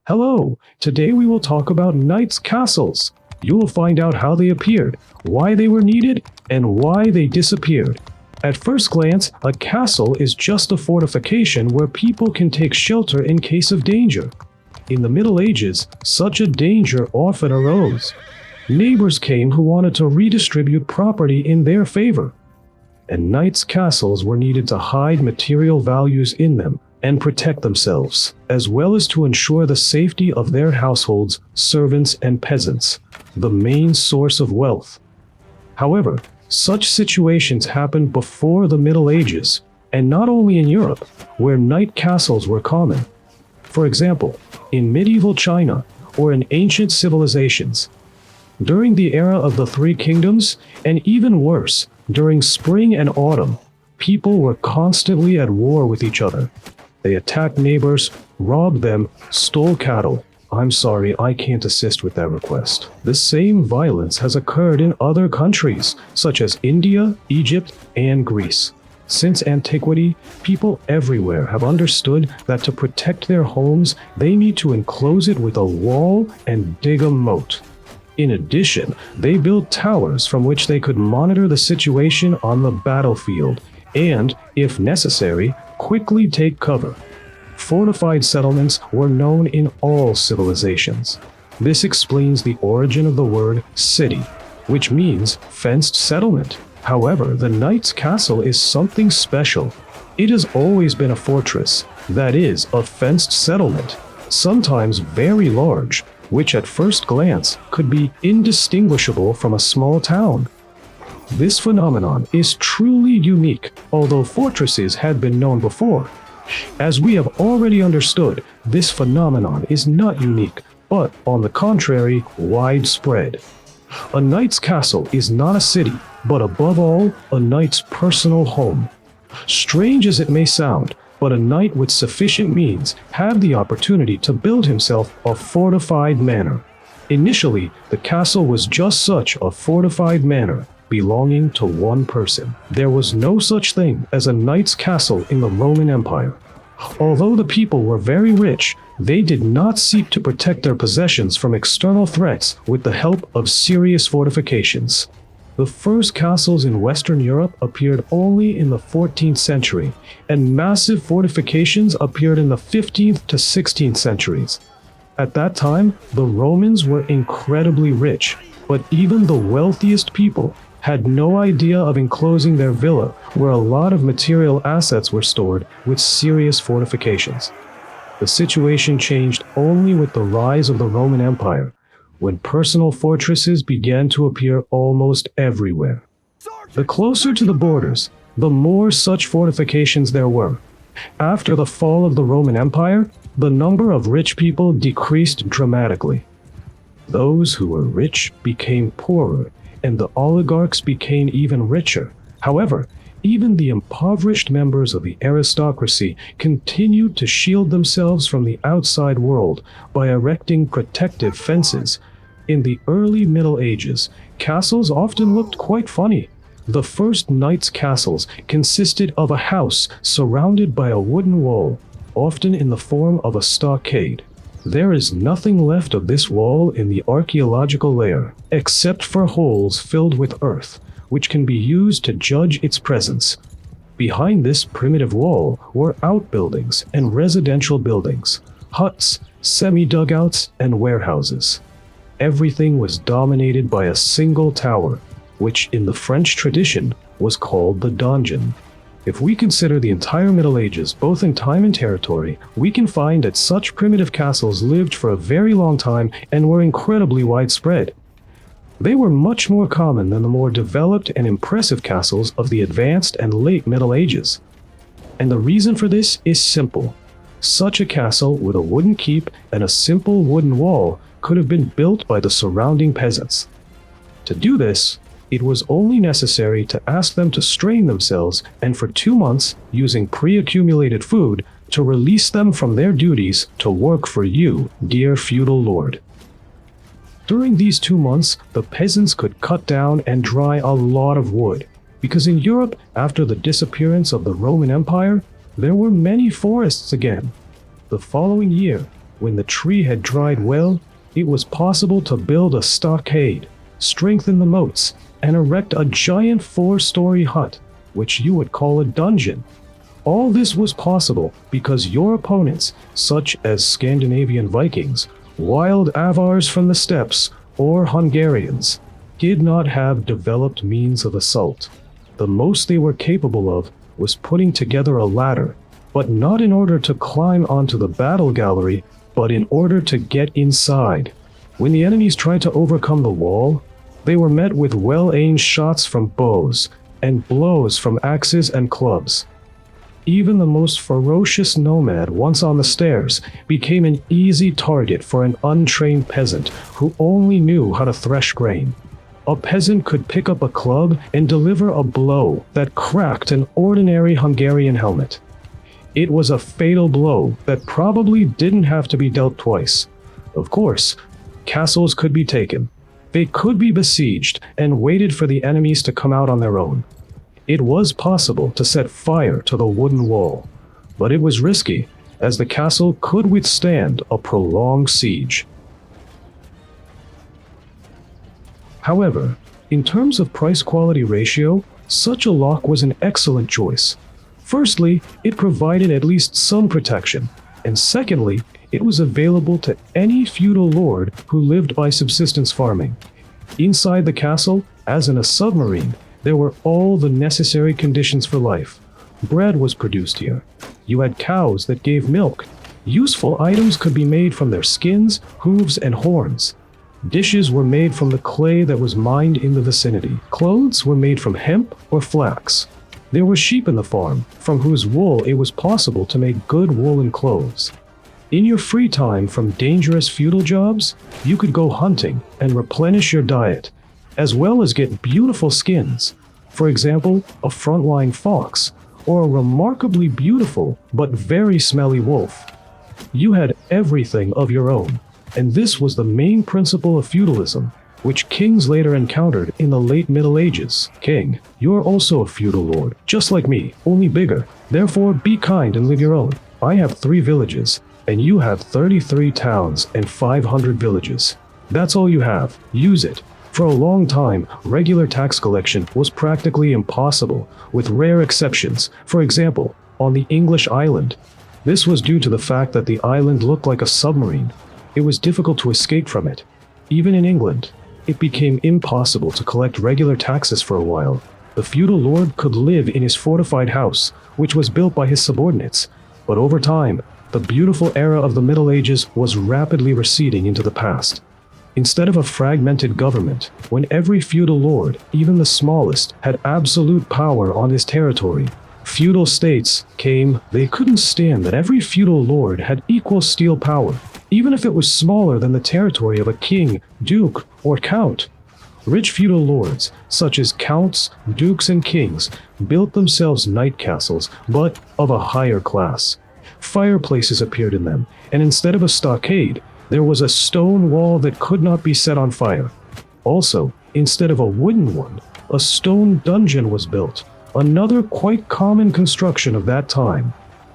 Hello, today we will talk about knights' castles. You will find out how they appeared, why they were needed, and why they disappeared. At first glance, a castle is just a fortification where people can take shelter in case of danger. In the Middle Ages, such a danger often arose. Neighbors came who wanted to redistribute property in their favor, and knights' castles were needed to hide material values in them and protect themselves, as well as to ensure the safety of their households, servants, and peasants, the main source of wealth. However, such situations happened before the Middle Ages, and not only in Europe, where knight castles were common. For example, in medieval China or in ancient civilizations. During the era of the Three Kingdoms, and even worse, during spring and autumn, people were constantly at war with each other. They attacked neighbors, robbed them, stole cattle. I'm sorry, I can't assist with that request. The same violence has occurred in other countries, such as India, Egypt, and Greece. Since antiquity, people everywhere have understood that to protect their homes, they need to enclose it with a wall and dig a moat. In addition, they built towers from which they could monitor the situation on the battlefield and, if necessary, quickly take cover. Fortified settlements were known in all civilizations. This explains the origin of the word city, which means fenced settlement. However, the knight's castle is something special. It has always been a fortress, that is, a fenced settlement, sometimes very large, which at first glance could be indistinguishable from a small town. This phenomenon is truly unique, although fortresses had been known before. As we have already understood, this phenomenon is not unique, but, on the contrary, widespread. A knight's castle is not a city, but above all, a knight's personal home. Strange as it may sound, but a knight with sufficient means had the opportunity to build himself a fortified manor. Initially, the castle was just such a fortified manor, belonging to one person. There was no such thing as a knight's castle in the Roman Empire. Although the people were very rich, they did not seek to protect their possessions from external threats with the help of serious fortifications. The first castles in Western Europe appeared only in the 14th century, and massive fortifications appeared in the 15th to 16th centuries. At that time, the Romans were incredibly rich, but even the wealthiest people had no idea of enclosing their villa where a lot of material assets were stored with serious fortifications. The situation changed only with the rise of the Roman Empire, when personal fortresses began to appear almost everywhere. The closer to the borders, the more such fortifications there were. After the fall of the Roman Empire, the number of rich people decreased dramatically. Those who were rich became poorer, and the oligarchs became even richer. However, even the impoverished members of the aristocracy continued to shield themselves from the outside world by erecting protective fences. In the early Middle Ages, castles often looked quite funny. The first knights' castles consisted of a house surrounded by a wooden wall, often in the form of a stockade. There is nothing left of this wall in the archaeological layer, except for holes filled with earth, which can be used to judge its presence. Behind this primitive wall were outbuildings and residential buildings, huts, semi-dugouts, and warehouses. Everything was dominated by a single tower, which in the French tradition was called the donjon. If we consider the entire Middle Ages, both in time and territory, we can find that such primitive castles lived for a very long time and were incredibly widespread. They were much more common than the more developed and impressive castles of the advanced and late Middle Ages. And the reason for this is simple. Such a castle with a wooden keep and a simple wooden wall could have been built by the surrounding peasants. To do this, it was only necessary to ask them to strain themselves and for 2 months, using pre-accumulated food, to release them from their duties to work for you, dear feudal lord. During these 2 months, the peasants could cut down and dry a lot of wood, because in Europe, after the disappearance of the Roman Empire, there were many forests again. The following year, When the tree had dried well, it was possible to build a stockade, strengthen the moats, and erect a giant 4-story hut, which you would call a dungeon. All this was possible because your opponents, such as Scandinavian Vikings, wild Avars from the steppes, or Hungarians, did not have developed means of assault. The most they were capable of was putting together a ladder, but not in order to climb onto the battle gallery, but in order to get inside. When the enemies tried to overcome the wall, they were met with well-aimed shots from bows and blows from axes and clubs. Even the most ferocious nomad, once on the stairs, became an easy target for an untrained peasant who only knew how to thresh grain. A peasant could pick up a club and deliver a blow that cracked an ordinary Hungarian helmet. It was a fatal blow that probably didn't have to be dealt twice. Of course, castles could be taken. They could be besieged and waited for the enemies to come out on their own. It was possible to set fire to the wooden wall, but it was risky, as the castle could withstand a prolonged siege. However, in terms of price-quality ratio, such a lock was an excellent choice. Firstly, it provided at least some protection, and secondly, it was available to any feudal lord who lived by subsistence farming. Inside the castle, as in a submarine, there were all the necessary conditions for life. Bread was produced here. You had cows that gave milk. Useful items could be made from their skins, hooves, and horns. Dishes were made from the clay that was mined in the vicinity. Clothes were made from hemp or flax. There were sheep in the farm, from whose wool it was possible to make good woolen clothes. In your free time from dangerous feudal jobs, you could go hunting and replenish your diet, as well as get beautiful skins. For example, a frontline fox, or a remarkably beautiful but very smelly wolf. You had everything of your own, and this was the main principle of feudalism, which kings later encountered in the late Middle Ages. King, you are also a feudal lord, just like me, only bigger. Therefore, be kind and live your own. I have 3 villages, and you have 33 towns and 500 villages. That's all you have. Use it. For a long time, regular tax collection was practically impossible, with rare exceptions. For example, on the English island. This was due to the fact that the island looked like a submarine. It was difficult to escape from it. Even in England, it became impossible to collect regular taxes for a while. The feudal lord could live in his fortified house, which was built by his subordinates. But over time, the beautiful era of the Middle Ages was rapidly receding into the past. Instead of a fragmented government, when every feudal lord, even the smallest, had absolute power on his territory, feudal states came. They couldn't stand that every feudal lord had equal steel power, even if it was smaller than the territory of a king, duke, or count. Rich feudal lords, such as counts, dukes, and kings, built themselves night castles, but of a higher class. Fireplaces appeared in them, and instead of a stockade, there was a stone wall that could not be set on fire. Also, instead of a wooden one, a stone dungeon was built, another quite common construction of that time.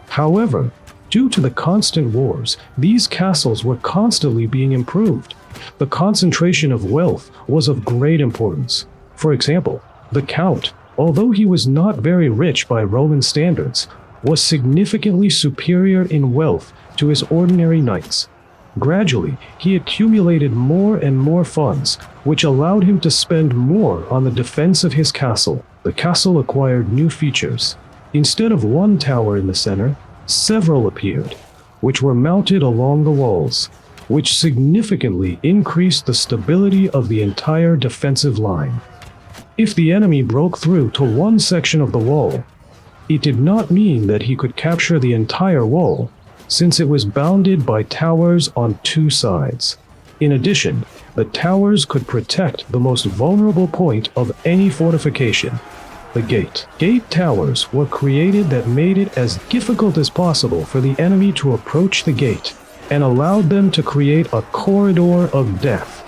However, due to the constant wars, these castles were constantly being improved. The concentration of wealth was of great importance. For example, the Count, although he was not very rich by Roman standards, was significantly superior in wealth to his ordinary knights. Gradually, he accumulated more and more funds, which allowed him to spend more on the defense of his castle. The castle acquired new features. Instead of one tower in the center, several appeared, which were mounted along the walls, which significantly increased the stability of the entire defensive line. If the enemy broke through to one section of the wall, it did not mean that he could capture the entire wall, since it was bounded by towers on 2 sides. In addition, the towers could protect the most vulnerable point of any fortification, the gate. Gate towers were created that made it as difficult as possible for the enemy to approach the gate, and allowed them to create a corridor of death.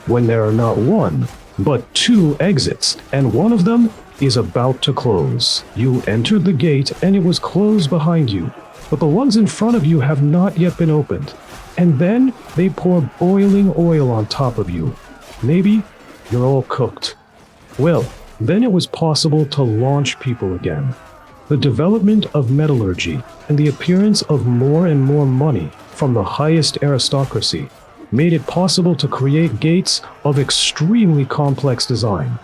When there are not 1, but 2 exits, and one of them is about to close. You entered the gate and it was closed behind you, but the ones in front of you have not yet been opened. And then they pour boiling oil on top of you. Maybe you're all cooked. Well, then it was possible to launch people again. The development of metallurgy and the appearance of more and more money from the highest aristocracy made it possible to create gates of extremely complex design.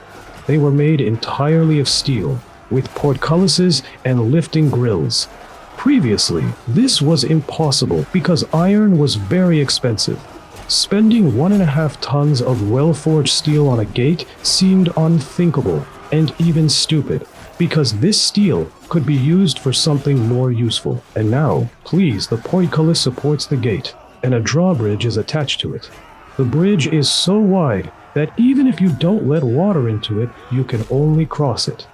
They were made entirely of steel, with portcullises and lifting grills. Previously, this was impossible because iron was very expensive. Spending 1.5 tons of well-forged steel on a gate seemed unthinkable and even stupid, because this steel could be used for something more useful. And now, please, the portcullis supports the gate, and a drawbridge is attached to it. The bridge is so wide that even if you don't let water into it, you can only cross it.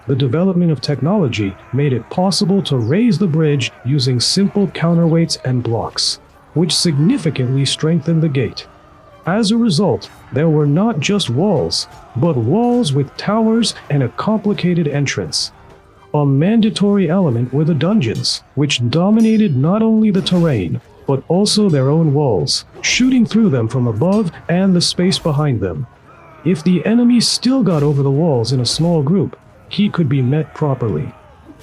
The development of technology made it possible to raise the bridge using simple counterweights and blocks, which significantly strengthened the gate. As a result, there were not just walls, but walls with towers and a complicated entrance. A mandatory element were the dungeons, which dominated not only the terrain, but also their own walls, shooting through them from above and the space behind them. If the enemy still got over the walls in a small group, he could be met properly.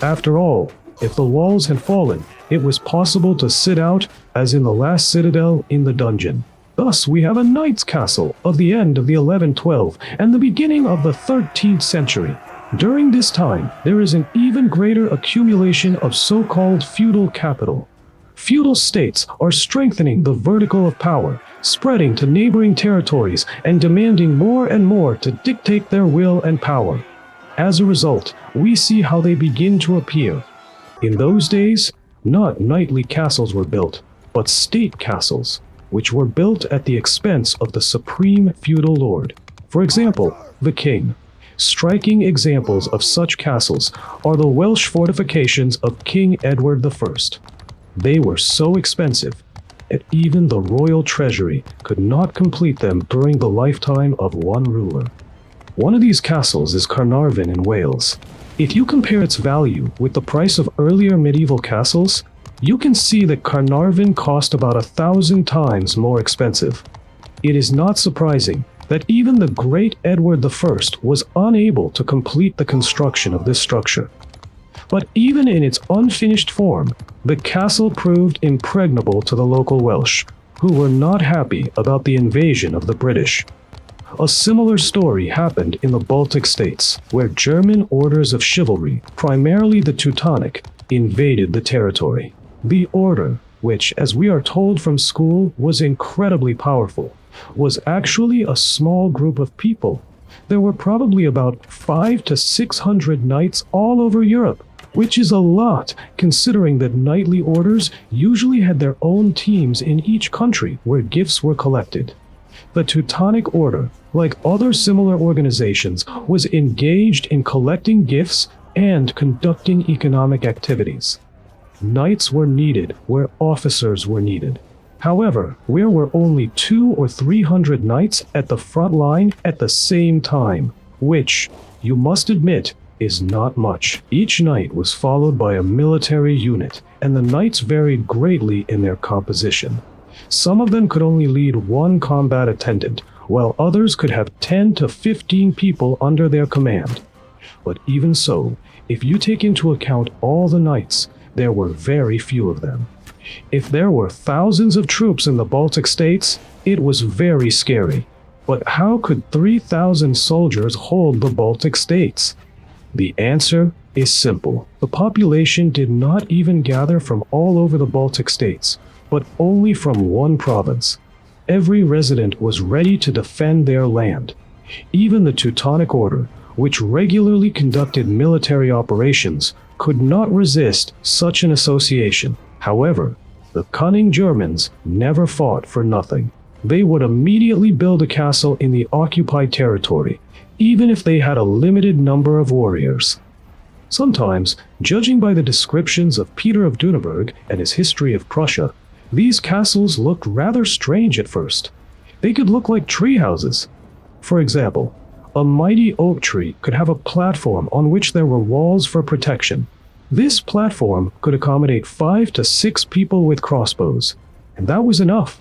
After all, if the walls had fallen, it was possible to sit out, as in the last citadel in the dungeon. Thus, we have a knight's castle of the end of the 1112 and the beginning of the 13th century. During this time, there is an even greater accumulation of so-called feudal capital. Feudal states are strengthening the vertical of power, spreading to neighboring territories and demanding more and more to dictate their will and power. As a result, we see how they begin to appear. In those days, not knightly castles were built, but state castles, which were built at the expense of the supreme feudal lord. For example, the king. Striking examples of such castles are the Welsh fortifications of King Edward I. They were so expensive that even the royal treasury could not complete them during the lifetime of one ruler. One of these castles is Carnarvon in Wales. If you compare its value with the price of earlier medieval castles, you can see that Carnarvon cost about 1,000 times more expensive. It is not surprising that even the great Edward I was unable to complete the construction of this structure. But even in its unfinished form, the castle proved impregnable to the local Welsh, who were not happy about the invasion of the British. A similar story happened in the Baltic states, where German orders of chivalry, primarily the Teutonic, invaded the territory. The order, which, as we are told from school, was incredibly powerful, was actually a small group of people. There were probably about 500 to 600 knights all over Europe, which is a lot considering that knightly orders usually had their own teams in each country where gifts were collected. The Teutonic Order, like other similar organizations, was engaged in collecting gifts and conducting economic activities. Knights were needed where officers were needed. However, where were only 200 or 300 knights at the front line at the same time, which, you must admit, is not much. Each knight was followed by a military unit, and the knights varied greatly in their composition. Some of them could only lead one combat attendant, while others could have 10 to 15 people under their command. But even so, if you take into account all the knights, there were very few of them. If there were thousands of troops in the Baltic states, it was very scary. But how could 3,000 soldiers hold the Baltic states? The answer is simple. The population did not even gather from all over the Baltic states, but only from one province. Every resident was ready to defend their land. Even the Teutonic Order, which regularly conducted military operations, could not resist such an association. However, the cunning Germans never fought for nothing. They would immediately build a castle in the occupied territory, even if they had a limited number of warriors. Sometimes, judging by the descriptions of Peter of Duneberg and his history of Prussia, these castles looked rather strange at first. They could look like tree houses. For example, a mighty oak tree could have a platform on which there were walls for protection. This platform could accommodate 5 to 6 people with crossbows. and that was enough.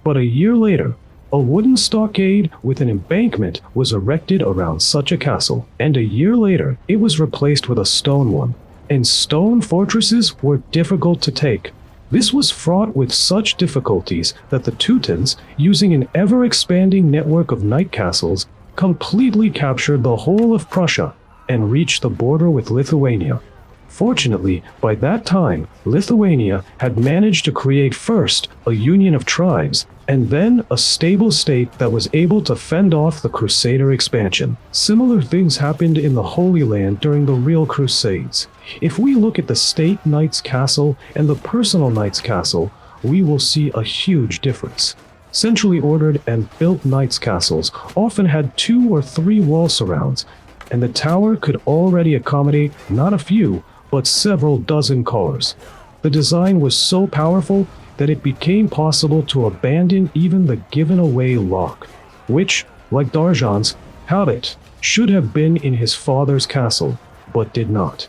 But a year later, a wooden stockade with an embankment was erected around such a castle, and a year later it was replaced with a stone one, and stone fortresses were difficult to take. This was fraught with such difficulties that the Teutons, using an ever-expanding network of night castles, completely captured the whole of Prussia and reached the border with Lithuania. Fortunately, by that time, Lithuania had managed to create first a union of tribes and then a stable state that was able to fend off the Crusader expansion. Similar things happened in the Holy Land during the real Crusades. If we look at the state knight's castle and the personal knight's castle, we will see a huge difference. Centrally ordered and built knights' castles often had 2 or 3 wall surrounds, and the tower could already accommodate not a few, but several dozen cars. The design was so powerful that it became possible to abandon even the given-away lock, which, like Darjan's habit, should have been in his father's castle, but did not.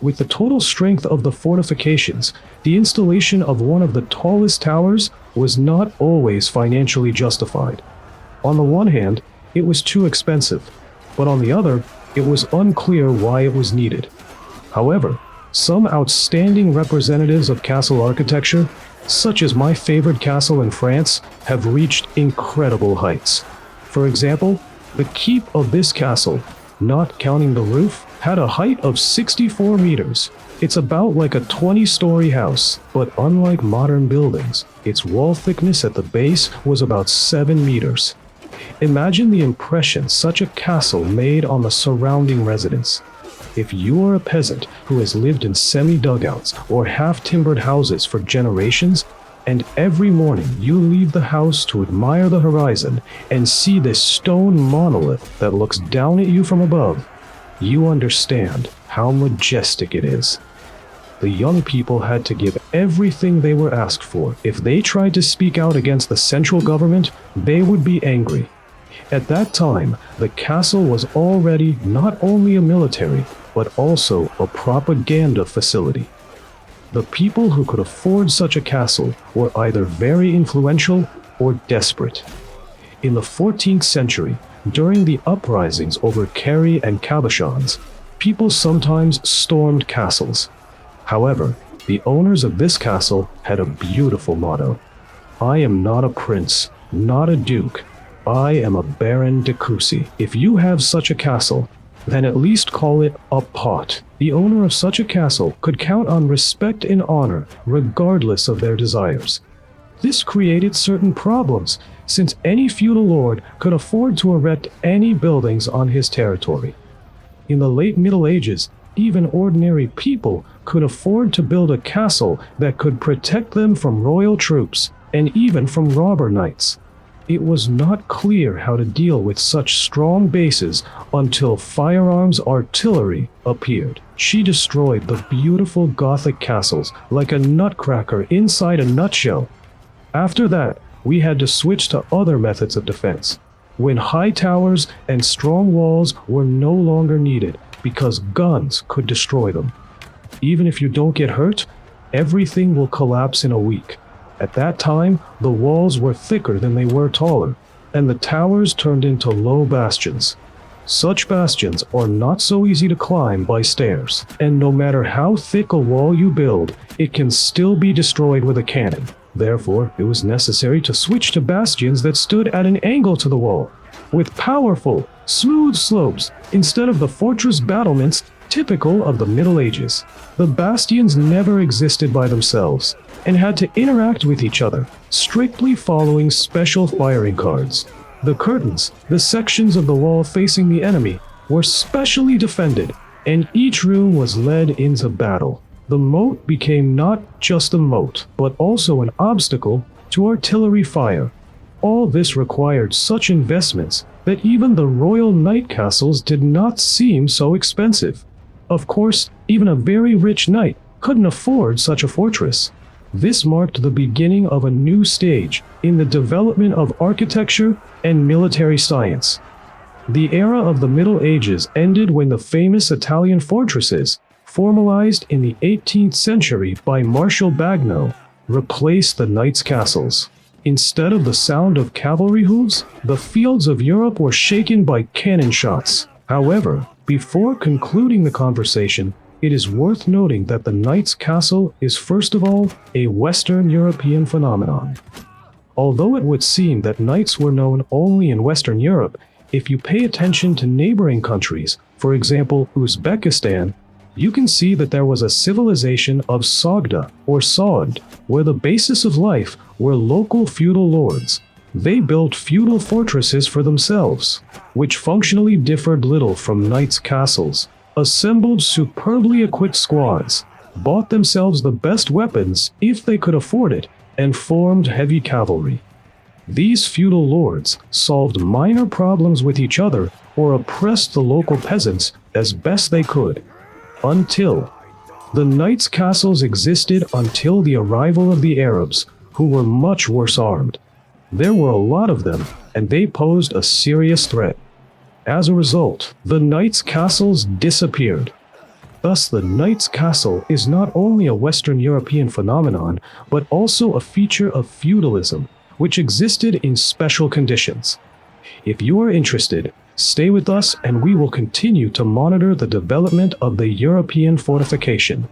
With the total strength of the fortifications, the installation of one of the tallest towers was not always financially justified. On the one hand, it was too expensive, but on the other, it was unclear why it was needed. However, some outstanding representatives of castle architecture, such as my favorite castle in France, have reached incredible heights. For example, the keep of this castle, not counting the roof, had a height of 64 meters. It's about like a 20-story house, but unlike modern buildings, its wall thickness at the base was about 7 meters. Imagine the impression such a castle made on the surrounding residents. If you are a peasant who has lived in semi-dugouts or half-timbered houses for generations, and every morning you leave the house to admire the horizon and see this stone monolith that looks down at you from above, you understand how majestic it is. The young people had to give everything they were asked for. If they tried to speak out against the central government, they would be angry. At that time, the castle was already not only a military, but also a propaganda facility. The people who could afford such a castle were either very influential or desperate. In the 14th century, during the uprisings over Kerry and Cabochons, people sometimes stormed castles. However, the owners of this castle had a beautiful motto: "I am not a prince, not a duke. I am a Baron de Courcy." If you have such a castle, then at least call it a pot. The owner of such a castle could count on respect and honor regardless of their desires. This created certain problems, since any feudal lord could afford to erect any buildings on his territory. In the late Middle Ages, even ordinary people could afford to build a castle that could protect them from royal troops and even from robber knights. It was not clear how to deal with such strong bases until firearms artillery appeared. She destroyed the beautiful Gothic castles like a nutcracker inside a nutshell. After that, we had to switch to other methods of defense, when high towers and strong walls were no longer needed because guns could destroy them. Even if you don't get hurt, everything will collapse in a week. At that time, the walls were thicker than they were taller, and the towers turned into low bastions. Such bastions are not so easy to climb by stairs, and no matter how thick a wall you build, it can still be destroyed with a cannon. Therefore, it was necessary to switch to bastions that stood at an angle to the wall, with powerful, smooth slopes instead of the fortress battlements typical of the Middle Ages. The bastions never existed by themselves and had to interact with each other, strictly following special firing cards. The curtains, the sections of the wall facing the enemy, were specially defended, and each room was led into battle. The moat became not just a moat, but also an obstacle to artillery fire. All this required such investments that even the royal knight castles did not seem so expensive. Of course, even a very rich knight couldn't afford such a fortress. This marked the beginning of a new stage in the development of architecture and military science. The era of the Middle Ages ended when the famous Italian fortresses, formalized in the 18th century by Marshal Bagno, replaced the knights' castles. Instead of the sound of cavalry hooves, the fields of Europe were shaken by cannon shots. However, before concluding the conversation, it is worth noting that the knight's castle is first of all a Western European phenomenon. Although it would seem that knights were known only in Western Europe, if you pay attention to neighboring countries, for example Uzbekistan, you can see that there was a civilization of Sogda or Sogd, where the basis of life were local feudal lords. They built feudal fortresses for themselves, which functionally differed little from knights' castles, assembled superbly equipped squads, bought themselves the best weapons if they could afford it, and formed heavy cavalry. These feudal lords solved minor problems with each other or oppressed the local peasants as best they could. Until the knights' castles existed until the arrival of the Arabs, who were much worse armed. There were a lot of them, and they posed a serious threat. As a result, the knights' castles disappeared. Thus, the knight's castle is not only a Western European phenomenon, but also a feature of feudalism, which existed in special conditions. If you are interested, stay with us and we will continue to monitor the development of the European fortification.